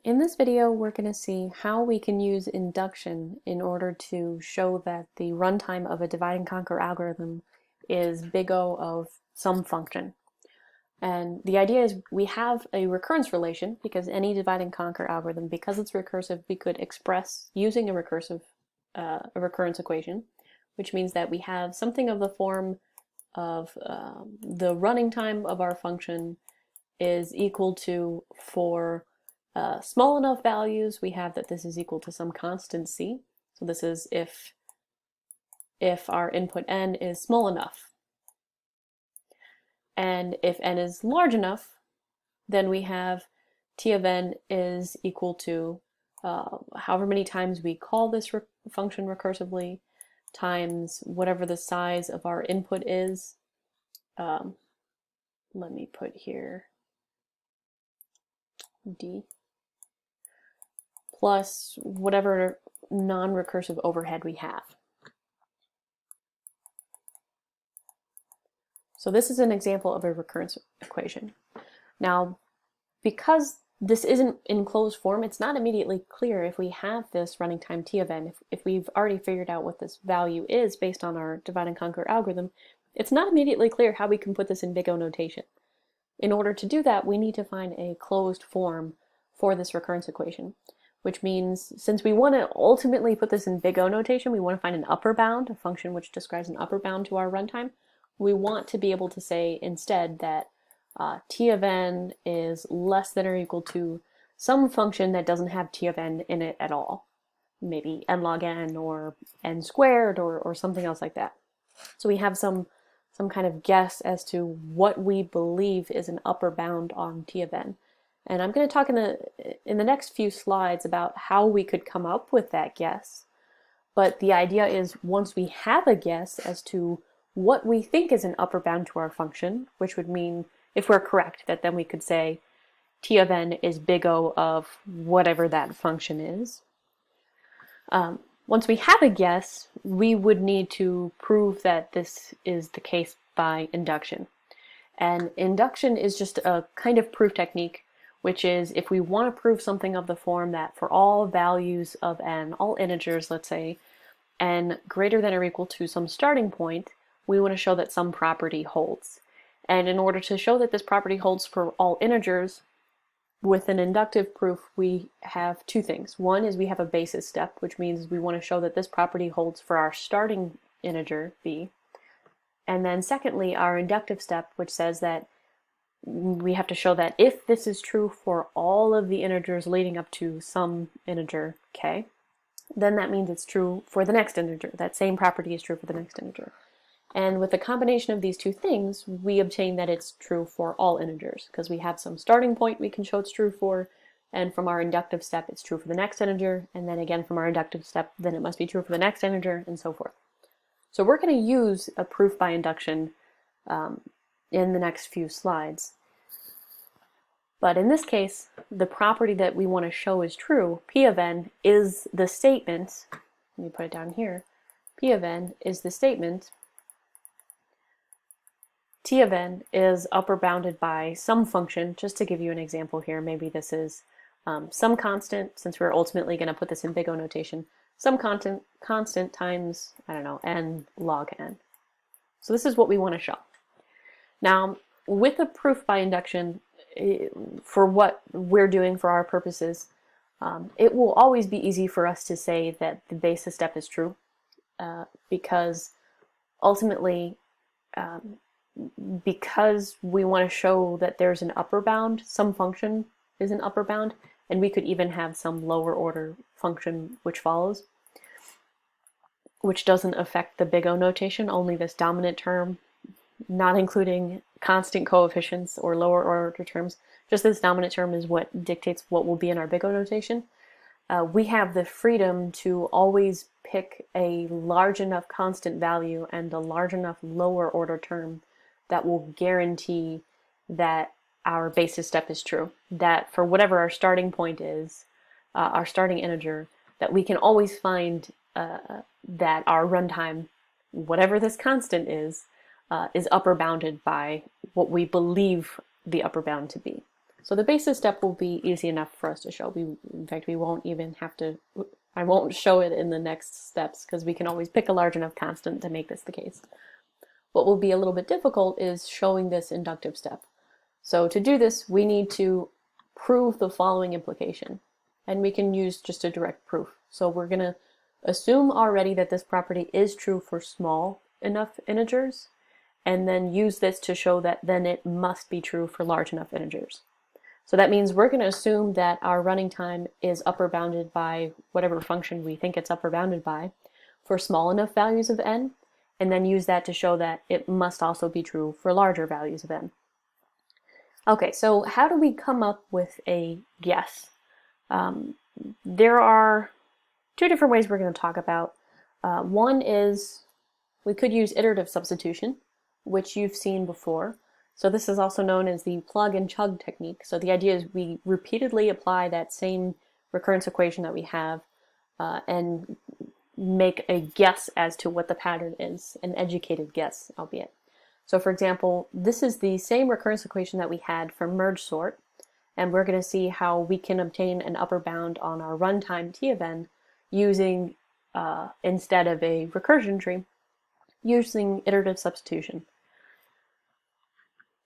In this video, we're going to see how we can use induction in order to show that the runtime of a divide and conquer algorithm is big O of some function. And the idea is we have a recurrence relation because any divide and conquer algorithm, because it's recursive, we could express using a recurrence equation, which means that we have something of the form of the running time of our function is equal to, for small enough values, we have that this is equal to some constant c. So this is if our input n is small enough. And if n is large enough, then we have t of n is equal to however many times we call this function recursively times whatever the size of our input is. Let me put here d, plus whatever non-recursive overhead we have. So this is an example of a recurrence equation. Now, because this isn't in closed form, it's not immediately clear if we have this running time t of n, if we've already figured out what this value is based on our divide and conquer algorithm, it's not immediately clear how we can put this in big O notation. In order to do that, we need to find a closed form for this recurrence equation, which means since we want to ultimately put this in big O notation, we want to find an upper bound, a function which describes an upper bound to our runtime. We want to be able to say instead that t of n is less than or equal to some function that doesn't have t of n in it at all. Maybe n log n or n squared or something else like that. So we have some kind of guess as to what we believe is an upper bound on t of n. And I'm going to talk in the next few slides about how we could come up with that guess. But the idea is once we have a guess as to what we think is an upper bound to our function, which would mean, if we're correct, that then we could say t of n is big O of whatever that function is. Once we have a guess, we would need to prove that this is the case by induction. And induction is just a kind of proof technique, which is if we want to prove something of the form that for all values of n, all integers, let's say, n greater than or equal to some starting point, we want to show that some property holds. And in order to show that this property holds for all integers, with an inductive proof, we have two things. One is we have a basis step, which means we want to show that this property holds for our starting integer, b. And then secondly, our inductive step, which says that we have to show that if this is true for all of the integers leading up to some integer, k, then that means it's true for the next integer. That same property is true for the next integer. And with the combination of these two things, we obtain that it's true for all integers, because we have some starting point we can show it's true for, and from our inductive step it's true for the next integer, and then again from our inductive step then it must be true for the next integer, and so forth. So we're going to use a proof by induction in the next few slides. But in this case, the property that we want to show is true, p of n, is the statement, let me put it down here, p of n is the statement t of n is upper bounded by some function. Just to give you an example here, maybe this is some constant, since we're ultimately going to put this in big O notation, some constant times, I don't know, n log n. So this is what we want to show. Now, with a proof by induction, for what we're doing for our purposes, it will always be easy for us to say that the basis step is true, because ultimately, because we want to show that there's an upper bound, some function is an upper bound, and we could even have some lower order function which follows, which doesn't affect the big O notation, only this dominant term, not including constant coefficients or lower order terms. Just this dominant term is what dictates what will be in our big O notation. We have the freedom to always pick a large enough constant value and a large enough lower order term that will guarantee that our basis step is true. That for whatever our starting point is, our starting integer, that we can always find that our runtime, whatever this constant is upper bounded by what we believe the upper bound to be. So the basis step will be easy enough for us to show. In fact, we won't even have to, I won't show it in the next steps because we can always pick a large enough constant to make this the case. What will be a little bit difficult is showing this inductive step. So to do this, we need to prove the following implication, and we can use just a direct proof. So we're going to assume already that this property is true for small enough integers, and then use this to show that then it must be true for large enough integers. So that means we're going to assume that our running time is upper bounded by whatever function we think it's upper bounded by for small enough values of n, and then use that to show that it must also be true for larger values of n. Okay, so how do we come up with a guess? There are two different ways we're going to talk about. One is we could use iterative substitution, which you've seen before. So this is also known as the plug and chug technique. So the idea is we repeatedly apply that same recurrence equation that we have and make a guess as to what the pattern is, an educated guess, albeit. So for example, this is the same recurrence equation that we had for merge sort, and we're going to see how we can obtain an upper bound on our runtime t of n using, instead of a recursion tree, using iterative substitution.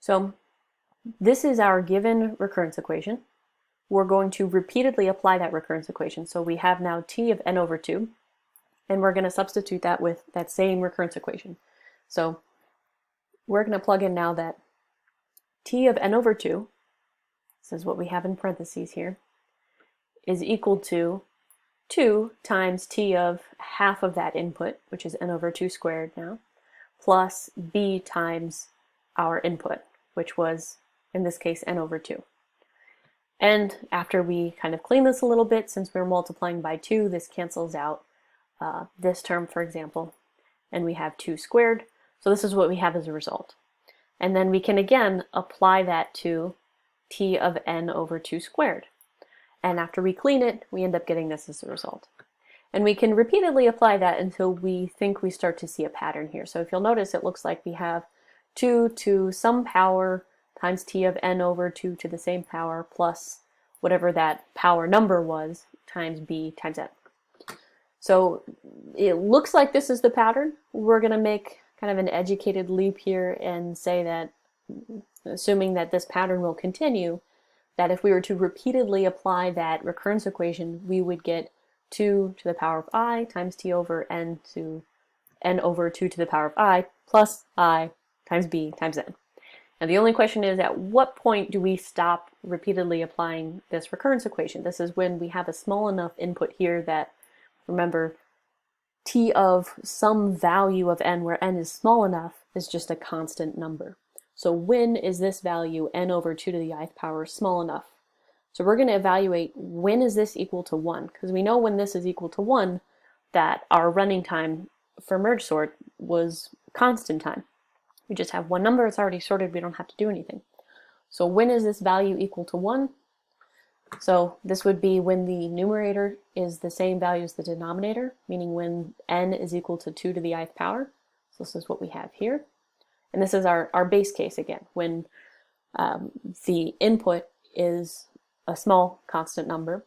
So this is our given recurrence equation. We're going to repeatedly apply that recurrence equation. So we have now t of n over 2, and we're going to substitute that with that same recurrence equation. So we're going to plug in now that t of n over 2, this is what we have in parentheses here, is equal to 2 times t of half of that input, which is n over 2 squared now, plus b times our input, which was, in this case, n over 2. And after we kind of clean this a little bit, since we're multiplying by 2, this cancels out this term, for example, and we have 2 squared. So this is what we have as a result. And then we can again apply that to t of n over 2 squared. And after we clean it, we end up getting this as a result. And we can repeatedly apply that until we think we start to see a pattern here. So if you'll notice, it looks like we have 2 to some power times t of n over 2 to the same power plus whatever that power number was times b times n. So it looks like this is the pattern. We're going to make kind of an educated leap here and say that, assuming that this pattern will continue, that if we were to repeatedly apply that recurrence equation, we would get 2 to the power of I times t over n to n over 2 to the power of I plus I times b times n. Now the only question is, at what point do we stop repeatedly applying this recurrence equation? This is when we have a small enough input here that, remember, t of some value of n where n is small enough is just a constant number. So when is this value n over 2 to the ith power small enough? So we're going to evaluate when is this equal to 1, because we know when this is equal to 1 that our running time for merge sort was constant time. We just have one number, it's already sorted, we don't have to do anything. So when is this value equal to 1? So this would be when the numerator is the same value as the denominator, meaning when n is equal to 2 to the ith power. So this is what we have here. And this is our base case again, when the input is a small constant number.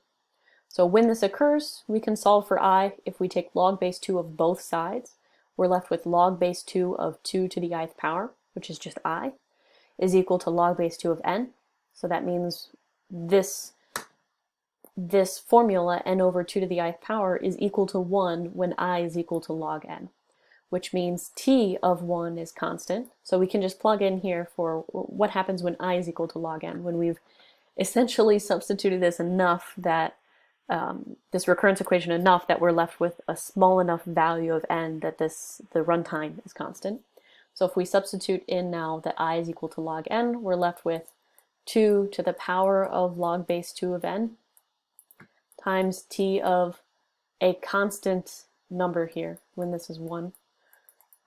So when this occurs, we can solve for I if we take log base 2 of both sides. We're left with log base 2 of 2 to the ith power, which is just I, is equal to log base 2 of n. So that means this formula, n over 2 to the ith power, is equal to 1 when I is equal to log n, which means t of 1 is constant. So we can just plug in here for what happens when I is equal to log n, when we've essentially substituted this enough that this recurrence equation enough that we're left with a small enough value of n that the runtime is constant. So if we substitute in now that I is equal to log n, we're left with 2 to the power of log base 2 of n times t of a constant number here, when this is 1,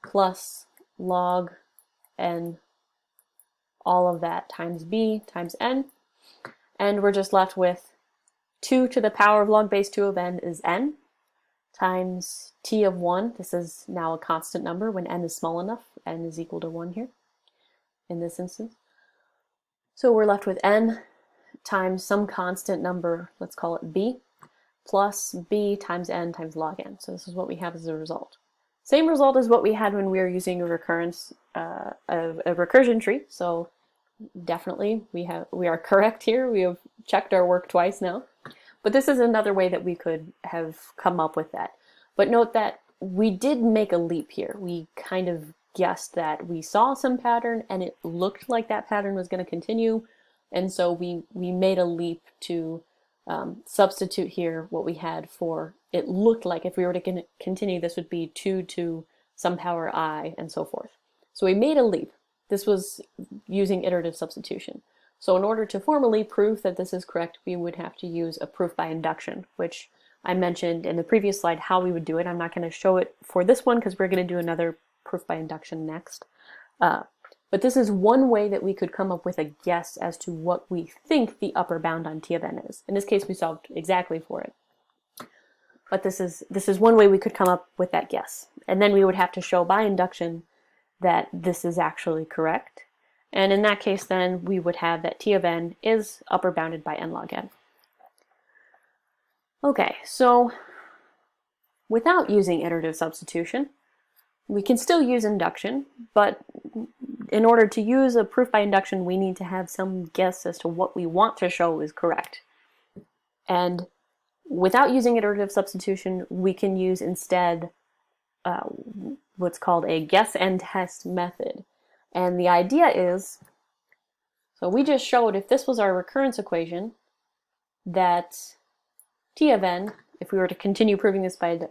plus log n, all of that times b times n, and we're just left with 2 to the power of log base 2 of n is n, times t of 1, this is now a constant number when n is small enough, n is equal to 1 here, in this instance. So we're left with n times some constant number, let's call it b, plus b times n times log n. So this is what we have as a result. Same result as what we had when we were using a recurrence, a recursion tree. So definitely we are correct here. We have checked our work twice now. But this is another way that we could have come up with that. But note that we did make a leap here. We kind of guessed that we saw some pattern and it looked like that pattern was going to continue. And so we made a leap to substitute here what we had for, it looked like if we were to continue, this would be 2 to some power I and so forth. So we made a leap. This was using iterative substitution. So in order to formally prove that this is correct, we would have to use a proof by induction, which I mentioned in the previous slide how we would do it. I'm not going to show it for this one because we're going to do another proof by induction next. But this is one way that we could come up with a guess as to what we think the upper bound on T of n is. In this case, we solved exactly for it. But this is one way we could come up with that guess. And then we would have to show by induction that this is actually correct. And in that case, then we would have that T of n is upper bounded by n log n. Okay, so without using iterative substitution, we can still use induction, but in order to use a proof by induction, we need to have some guess as to what we want to show is correct. And without using iterative substitution, we can use instead what's called a guess and test method. And the idea is, so we just showed if this was our recurrence equation, that T of n, if we were to continue proving this by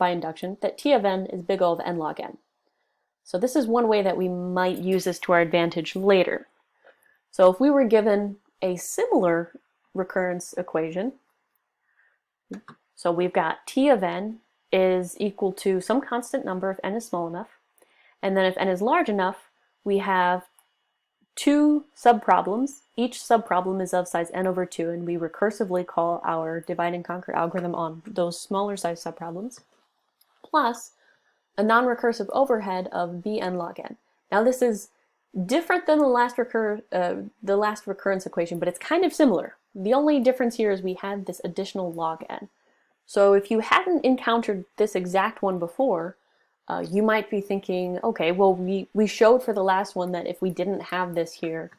induction, that T of n is big O of n log n. So this is one way that we might use this to our advantage later. So if we were given a similar recurrence equation, so we've got T of n is equal to some constant number if n is small enough, and then if n is large enough, we have two subproblems. Each subproblem is of size n over 2, and we recursively call our divide and conquer algorithm on those smaller size subproblems, plus a non-recursive overhead of bn log n. Now this is different than the last recurrence equation, but it's kind of similar. The only difference here is we had this additional log n. So if you hadn't encountered this exact one before, you might be thinking, okay, well we showed for the last one that if we didn't have this here,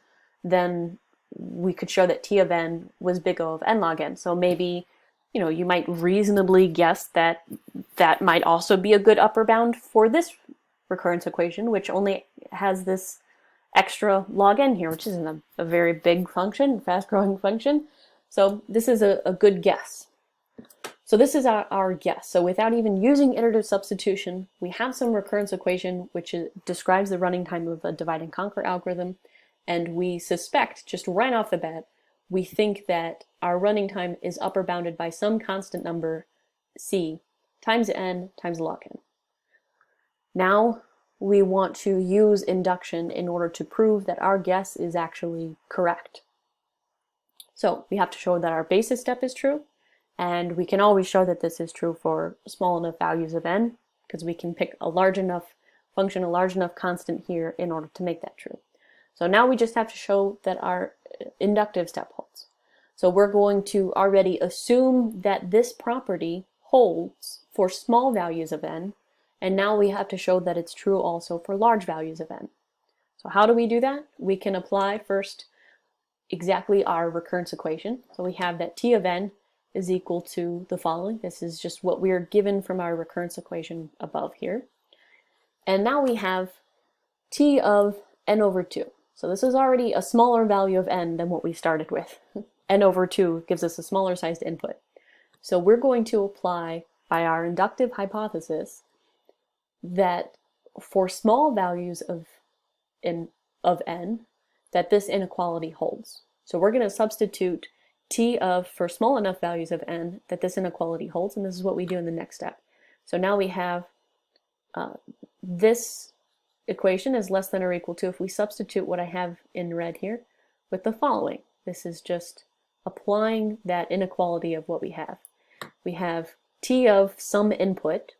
then we could show that T of n was big O of n log n. So maybe, you know, you might reasonably guess that that might also be a good upper bound for this recurrence equation, which only has this extra log n here, which isn't a very big function, fast-growing function. So this is a good guess. So this is our guess. So without even using iterative substitution, we have some recurrence equation which describes the running time of a divide and conquer algorithm, and we suspect, just right off the bat, we think that our running time is upper bounded by some constant number, c, times n times log n. Now we want to use induction in order to prove that our guess is actually correct. So we have to show that our basis step is true, and we can always show that this is true for small enough values of n, because we can pick a large enough function, a large enough constant here in order to make that true. So now we just have to show that our inductive step holds. So we're going to already assume that this property holds for small values of n, and now we have to show that it's true also for large values of n. So how do we do that? We can apply first exactly our recurrence equation. So we have that T of n is equal to the following. This is just what we are given from our recurrence equation above here. And now we have T of n over 2. So this is already a smaller value of n than what we started with. N over 2 gives us a smaller sized input. So we're going to apply, by our inductive hypothesis, that for small values of n, that this inequality holds. So we're going to substitute T of, for small enough values of n, that this inequality holds, and this is what we do in the next step. So now we have this equation is less than or equal to, if we substitute what I have in red here, with the following. This is just applying that inequality of what we have. We have T of some input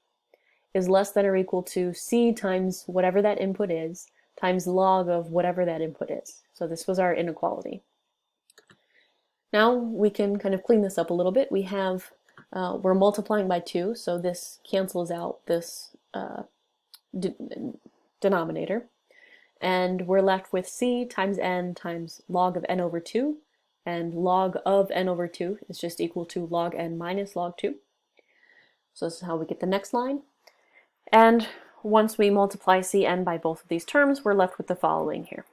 is less than or equal to C times whatever that input is, times log of whatever that input is. So this was our inequality. Now we can kind of clean this up a little bit. We have, we're multiplying by 2, so this cancels out this denominator. And we're left with c times n times log of n over 2, and log of n over 2 is just equal to log n minus log 2. So this is how we get the next line. And once we multiply cn by both of these terms, we're left with the following here.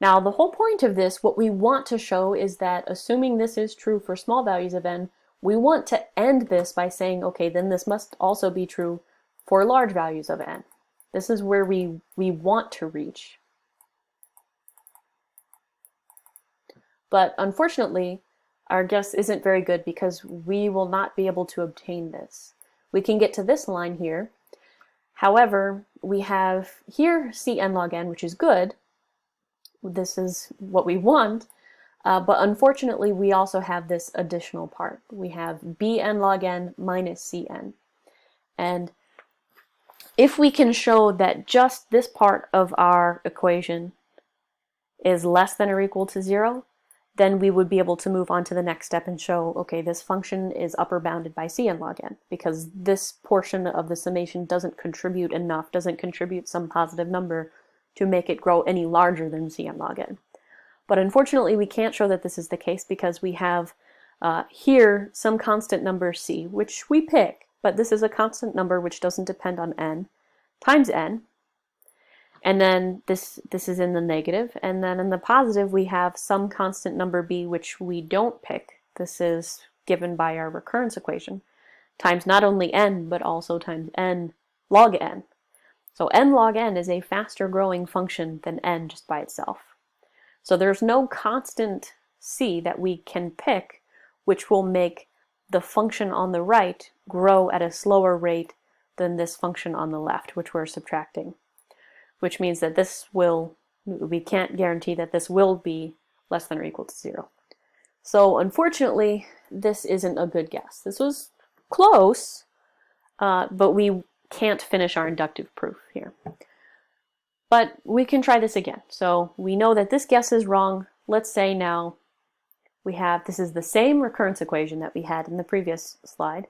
Now the whole point of this, what we want to show is that assuming this is true for small values of n, we want to end this by saying, okay, then this must also be true for large values of n. This is where we want to reach. But unfortunately, our guess isn't very good because we will not be able to obtain this. We can get to this line here. However, we have here cn log n, which is good. This is what we want. But unfortunately, we also have this additional part. We have bn log n minus cn. And if we can show that just this part of our equation is less than or equal to 0, then we would be able to move on to the next step and show, okay, this function is upper bounded by cn log n, because this portion of the summation doesn't contribute enough, doesn't contribute some positive number to make it grow any larger than cn log n. But unfortunately, we can't show that this is the case because we have here some constant number c, which we pick, but this is a constant number which doesn't depend on n, times n. And then this is in the negative, and then in the positive we have some constant number b which we don't pick. This is given by our recurrence equation, times not only n but also times n log n. So n log n is a faster growing function than n just by itself. So there's no constant c that we can pick which will make the function on the right grow at a slower rate than this function on the left, which we're subtracting. Which means that we can't guarantee that this will be less than or equal to 0. So unfortunately, this isn't a good guess. This was close, but we can't finish our inductive proof here. But we can try this again. So we know that this guess is wrong. Let's say now this is the same recurrence equation that we had in the previous slide,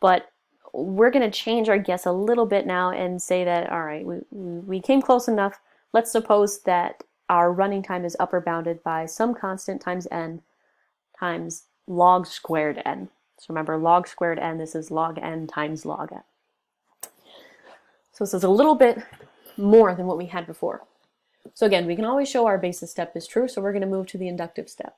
but we're going to change our guess a little bit now and say that, all right, we came close enough. Let's suppose that our running time is upper bounded by some constant times n times log squared n. So remember, log squared n, this is log n times log n. So this is a little bit more than what we had before. So again, we can always show our basis step is true, so we're going to move to the inductive step.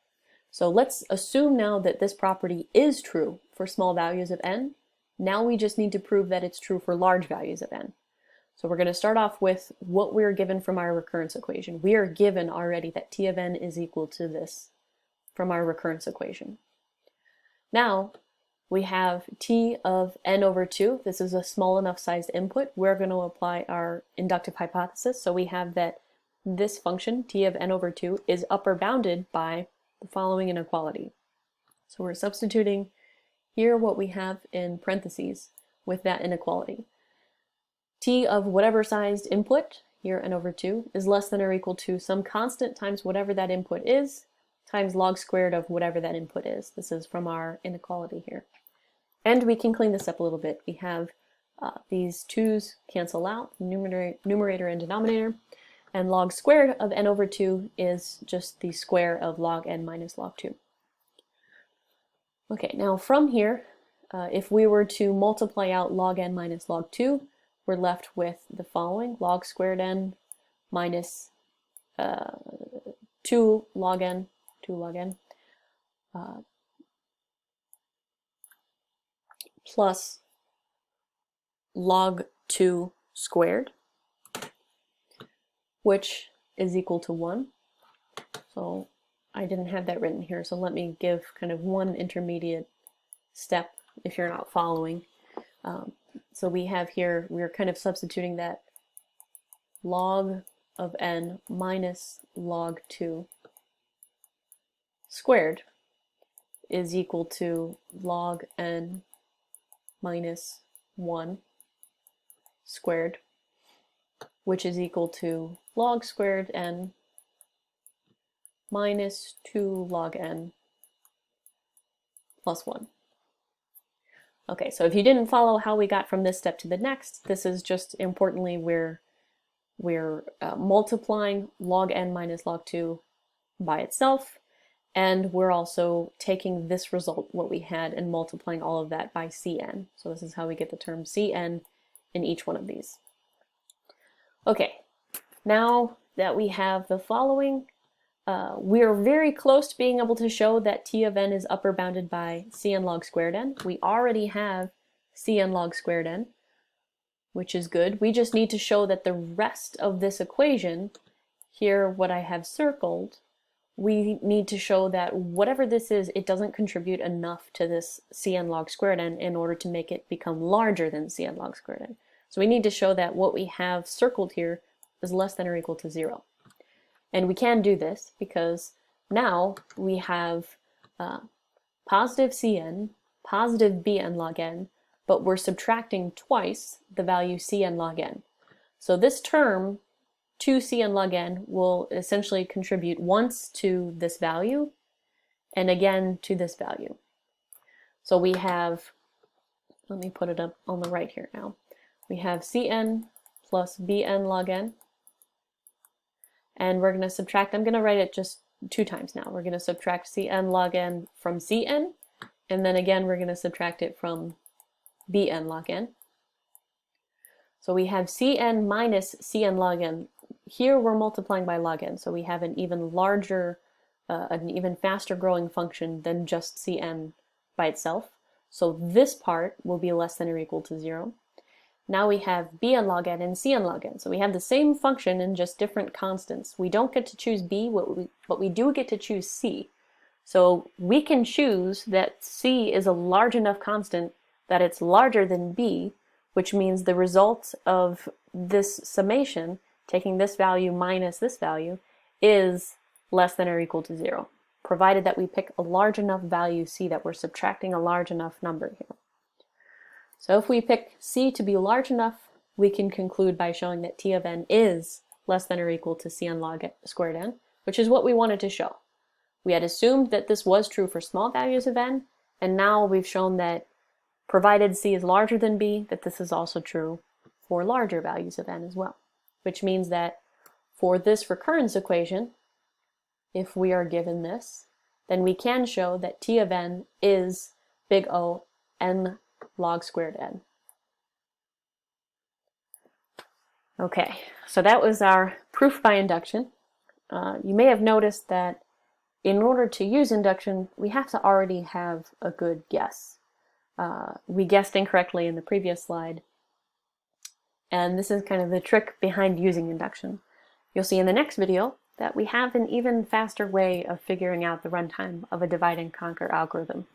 So let's assume now that this property is true for small values of n. Now we just need to prove that it's true for large values of n. So we're going to start off with what we're given from our recurrence equation. We are given already that t of n is equal to this from our recurrence equation. Now we have t of n over 2. This is a small enough sized input. We're going to apply our inductive hypothesis. So we have that this function, t of n over 2, is upper bounded by the following inequality. So we're substituting here what we have in parentheses with that inequality. T of whatever sized input, here n over 2, is less than or equal to some constant times whatever that input is, times log squared of whatever that input is. This is from our inequality here. And we can clean this up a little bit. We have these 2's cancel out, numerator and denominator, and log squared of n over 2 is just the square of log n minus log 2. Okay, now from here, if we were to multiply out log n minus log 2, we're left with the following: log squared n minus 2 log n, plus log 2 squared, which is equal to 1. So I didn't have that written here, so let me give kind of one intermediate step if you're not following. So we have here, we're kind of substituting that log of n minus log 2 squared is equal to log n minus 1 squared, which is equal to log squared n minus 2 log n plus 1. Okay, so if you didn't follow how we got from this step to the next, this is just importantly we're multiplying log n minus log 2 by itself, and we're also taking this result, what we had, and multiplying all of that by Cn. So this is how we get the term Cn in each one of these. Okay, now that we have the following, we're very close to being able to show that T of n is upper bounded by Cn log squared n. We already have Cn log squared n, which is good. We just need to show that the rest of this equation, here what I have circled, we need to show that whatever this is, it doesn't contribute enough to this Cn log squared n in order to make it become larger than Cn log squared n. So we need to show that what we have circled here is less than or equal to 0. And we can do this because now we have positive Cn, positive Bn log n, but we're subtracting twice the value Cn log n. So this term, 2Cn log n, will essentially contribute once to this value and again to this value. So we have, let me put it up on the right here now. We have Cn plus Bn log n, and we're going to subtract, I'm going to write it just 2 times now. We're going to subtract Cn log n from Cn, and then again we're going to subtract it from Bn log n. So we have Cn minus Cn log n. Here we're multiplying by log n, so we have an even larger, an even faster growing function than just Cn by itself. So this part will be less than or equal to 0. Now we have Bn log n and Cn log n. So we have the same function in just different constants. We don't get to choose B, but we do get to choose C. So we can choose that C is a large enough constant that it's larger than B, which means the result of this summation, taking this value minus this value, is less than or equal to 0, provided that we pick a large enough value C, that we're subtracting a large enough number here. So if we pick C to be large enough, we can conclude by showing that T of n is less than or equal to Cn log squared n, which is what we wanted to show. We had assumed that this was true for small values of n, and now we've shown that provided C is larger than B, that this is also true for larger values of n as well. Which means that for this recurrence equation, if we are given this, then we can show that T of n is big O n log squared n. Okay, so that was our proof by induction. You may have noticed that in order to use induction, we have to already have a good guess. We guessed incorrectly in the previous slide, and this is kind of the trick behind using induction. You'll see in the next video that we have an even faster way of figuring out the runtime of a divide and conquer algorithm.